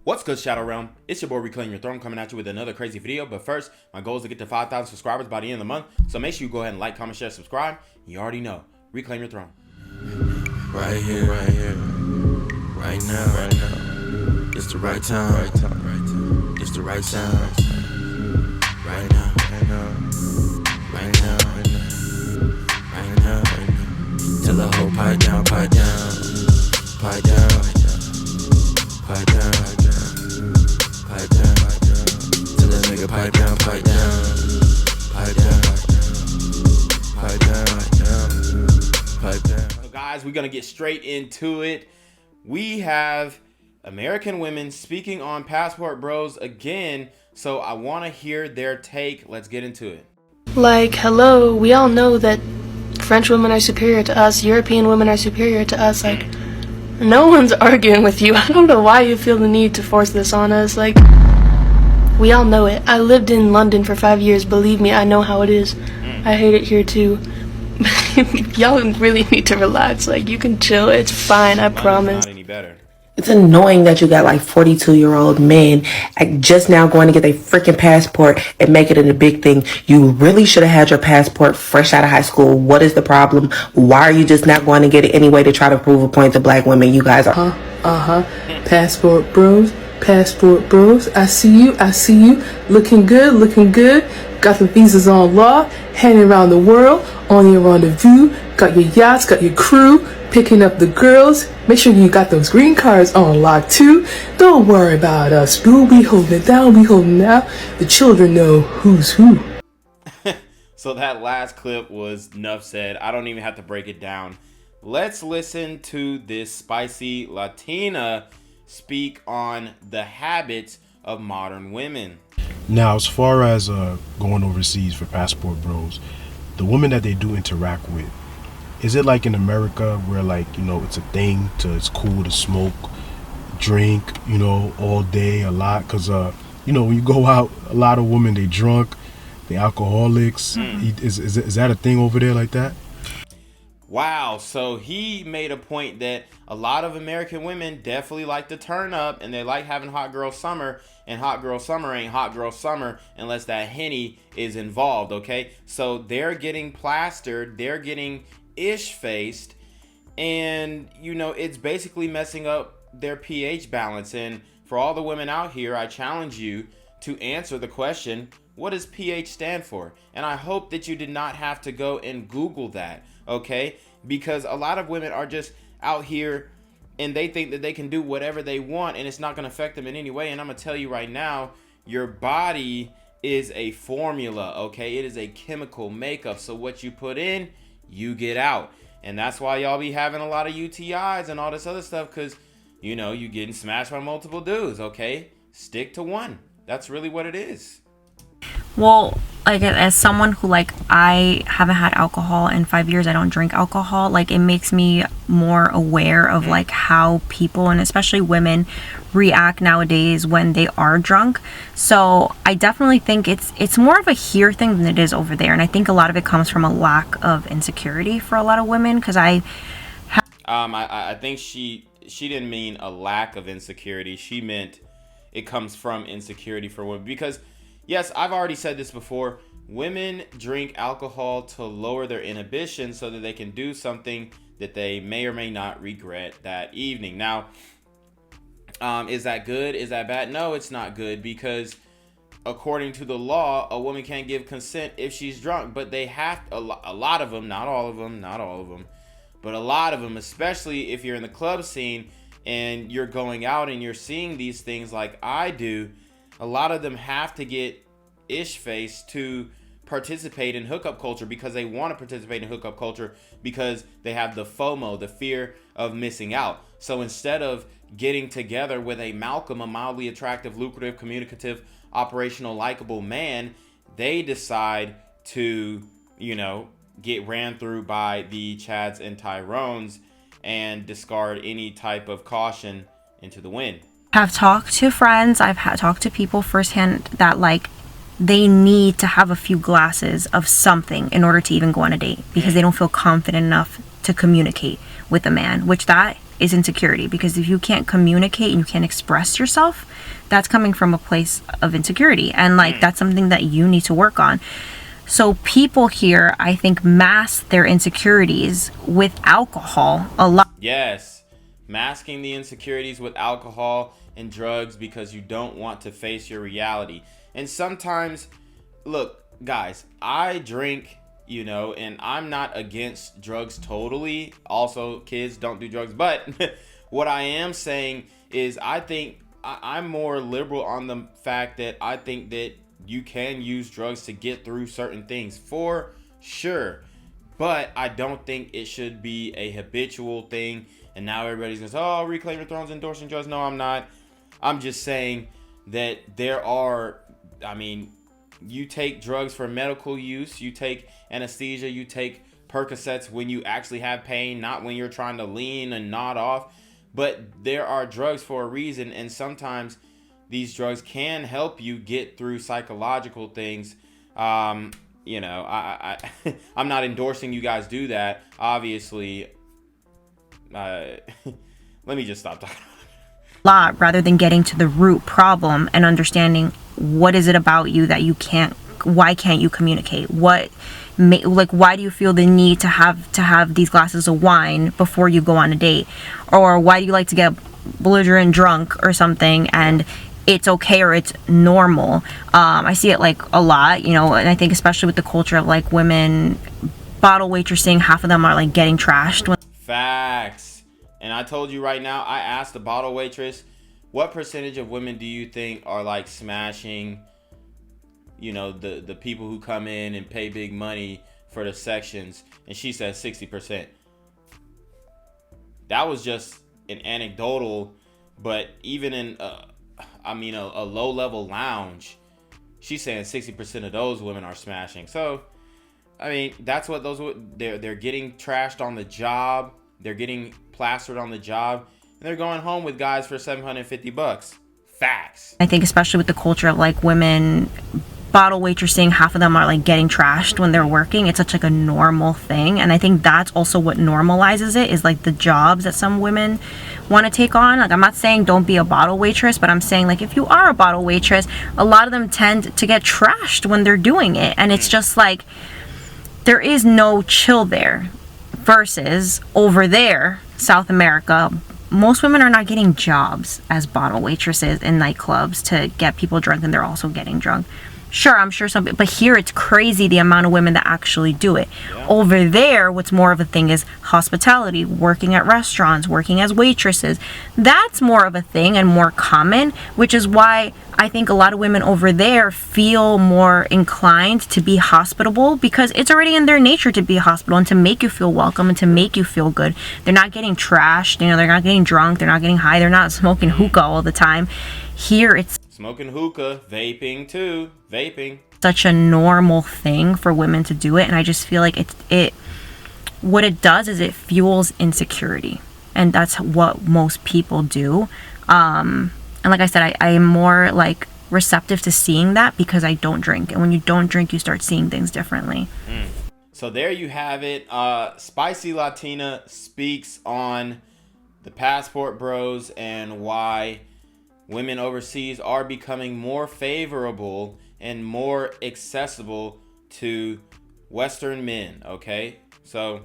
What's good, Shadow Realm? It's your boy Reclaim Your Throne coming at you with another crazy video. But first, my goal is to get to 5,000 subscribers by the end of the month. So make sure you go ahead and like, comment, share, subscribe. You already know. Reclaim your throne. Right here, right now. It's the right time, It's the right time. Right now. Tell the whole pipe down. Tell that nigga pipe down. So guys, we're gonna get straight into it. We have American women speaking on Passport Bros again, so I want to hear their take. Let's get into it. Like, hello, we all know that French women are superior to us, European women are superior to us. Like, no one's arguing with you. I don't know why you feel the need to force this on us. Like, we all know it. I lived in London for 5 years. Believe me, I know how it is. I hate it here too. Y'all really need to relax. Like, you can chill. It's fine. I promise. Not any better. It's annoying that you got like 42-year-old men just now going to get their freaking passport and make it a big thing. You really should have had your passport fresh out of high school. What is the problem? Why are you just not going to get it anyway to try to prove a point to black women? You guys are Passport bros. I see you. Looking good. Got the visas on law, heading around the world, on your rendezvous. Got your yachts, got your crew, picking up the girls. Make sure you got those green cards on lock too. Don't worry about us, boo. We holding it down, The children know who's who. So that last clip was enough said. I don't even have to break it down. Let's listen to this spicy Latina speak on the habits of modern women. Now, as far as going overseas for Passport Bros, the women that they do interact with, is it like in America where, like, you know, it's a thing it's cool to smoke, drink, you know, all day a lot? Because, you know, when you go out, a lot of women, they drunk, they alcoholics. Is that a thing over there like that? Wow, so he made a point that a lot of American women definitely like to turn up and they like having hot girl summer, and hot girl summer ain't hot girl summer unless that Henny is involved, okay? So they're getting plastered, they're getting ish-faced, and, you know, it's basically messing up their pH balance. And for all the women out here, I challenge you to answer the question, what does pH stand for? And I hope that you did not have to go and Google that, okay? Because a lot of women are just out here and they think that they can do whatever they want and it's not going to affect them in any way. And I'm going to tell you right now, your body is a formula, okay? It is a chemical makeup. So what you put in, you get out. And that's why y'all be having a lot of UTIs and all this other stuff, because, you know, you getting smashed by multiple dudes, okay? Stick to one. That's really what it is. Well, like, as someone who, like, I haven't had alcohol in 5 years, I don't drink alcohol, like, it makes me more aware of, like, how people, and especially women, react nowadays when they are drunk. So I definitely think it's more of a here thing than it is over there. And I think a lot of it comes from a lack of insecurity for a lot of women, because I think she didn't mean a lack of insecurity. She meant it comes from insecurity for women, because yes, I've already said this before. Women drink alcohol to lower their inhibition so that they can do something that they may or may not regret that evening. Now, is that good? Is that bad? No, it's not good, because according to the law, a woman can't give consent if she's drunk. But they have a lot of them, not all of them, but a lot of them, especially if you're in the club scene and you're going out and you're seeing these things like I do. A lot of them have to get ish-faced to participate in hookup culture, because they want to participate in hookup culture because they have the FOMO, the fear of missing out. So instead of getting together with a Malcolm, a mildly attractive, lucrative, communicative, operational, likable man, they decide to, you know, get ran through by the Chads and Tyrones and discard any type of caution into the wind. have talked to friends, I've talked to people firsthand that, like, they need to have a few glasses of something in order to even go on a date, because they don't feel confident enough to communicate with a man, which that is insecurity, because if you can't communicate and you can't express yourself, that's coming from a place of insecurity, and like that's something that you need to work on. So people here, I think, mask their insecurities with alcohol a lot. Yes, masking the insecurities with alcohol and drugs because you don't want to face your reality. And sometimes, look, guys, I drink, you know, and I'm not against drugs totally. Also, kids, don't do drugs. But what I am saying is I think I'm more liberal on the fact that I think that you can use drugs to get through certain things, for sure. But I don't think it should be a habitual thing. And now everybody's going to say, oh, Reclaim Your Throne's endorsing drugs. No, I'm not. I'm just saying that there are, I mean, you take drugs for medical use. You take anesthesia. You take Percocets when you actually have pain, not when you're trying to lean and nod off. But there are drugs for a reason. And sometimes these drugs can help you get through psychological things. You know, I'm not endorsing you guys do that, obviously. Let me just stop talking. Lot, rather than getting to the root problem and understanding what is it about you that you can't, why can't you communicate? Why do you feel the need to have these glasses of wine before you go on a date? Or why do you like to get belligerent drunk or something and it's okay or it's normal? I see it like a lot, you know, and I think especially with the culture of like women bottle waitressing, half of them are like getting trashed. Facts. And I told you right now, I asked the bottle waitress, what percentage of women do you think are like smashing, you know, the people who come in and pay big money for the sections? And she said 60%. That was just an anecdotal, but even in a low-level lounge, she's saying 60% of those women are smashing. So, I mean, that's what they're getting trashed on the job. They're getting plastered on the job, and they're going home with guys for $750. Facts. I think especially with the culture of like women bottle waitressing, half of them are like getting trashed when they're working. It's such like a normal thing, and I think that's also what normalizes it, is like the jobs that some women want to take on. Like, I'm not saying don't be a bottle waitress, but I'm saying like if you are a bottle waitress, a lot of them tend to get trashed when they're doing it, and it's just like there is no chill there. Versus over there, South America, most women are not getting jobs as bottle waitresses in nightclubs to get people drunk, and they're also getting drunk. Sure, I'm sure some, but here it's crazy the amount of women that actually do it. Yeah. Over there, what's more of a thing is hospitality, working at restaurants, working as waitresses. That's more of a thing and more common, which is why I think a lot of women over there feel more inclined to be hospitable, because it's already in their nature to be hospitable and to make you feel welcome and to make you feel good. They're not getting trashed, you know, they're not getting drunk, they're not getting high, they're not smoking hookah all the time. Here it's smoking hookah, vaping too, vaping. Such a normal thing for women to do it, and I just feel like it what it does is it fuels insecurity, and that's what most people do. And like I said, I am more like receptive to seeing that because I don't drink, and when you don't drink, you start seeing things differently. So there you have it. Spicy Latina speaks on the passport bros and why women overseas are becoming more favorable and more accessible to Western men, okay? So,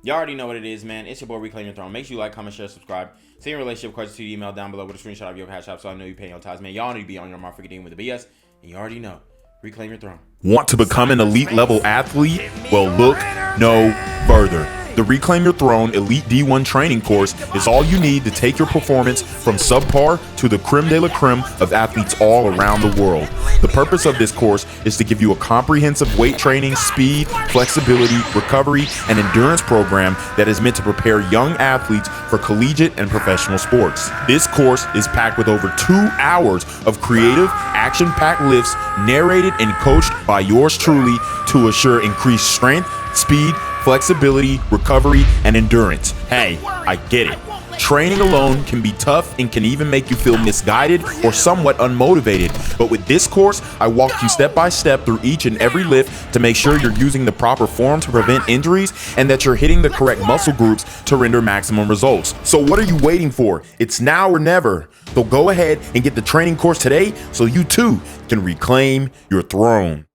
you already know what it is, man. It's your boy, Reclaim Your Throne. Make sure you like, comment, share, subscribe. Send your relationship questions to the email down below with a screenshot of your CashApp so I know you're paying your tithes, man. Y'all need to be on your mark for getting with the BS. And you already know. Reclaim Your Throne. Want to become an elite level athlete? Well, look no further. The Reclaim Your Throne Elite D1 training course is all you need to take your performance from subpar to the creme de la creme of athletes all around the world. The purpose of this course is to give you a comprehensive weight training, speed, flexibility, recovery, and endurance program that is meant to prepare young athletes for collegiate and professional sports. This course is packed with over 2 hours of creative, action-packed lifts narrated and coached by yours truly to assure increased strength, speed, flexibility, recovery, and endurance. Hey, I get it. Training alone can be tough and can even make you feel misguided or somewhat unmotivated. But with this course, I walk you step by step through each and every lift to make sure you're using the proper form to prevent injuries and that you're hitting the correct muscle groups to render maximum results. So what are you waiting for? It's now or never. So go ahead and get the training course today so you too can reclaim your throne.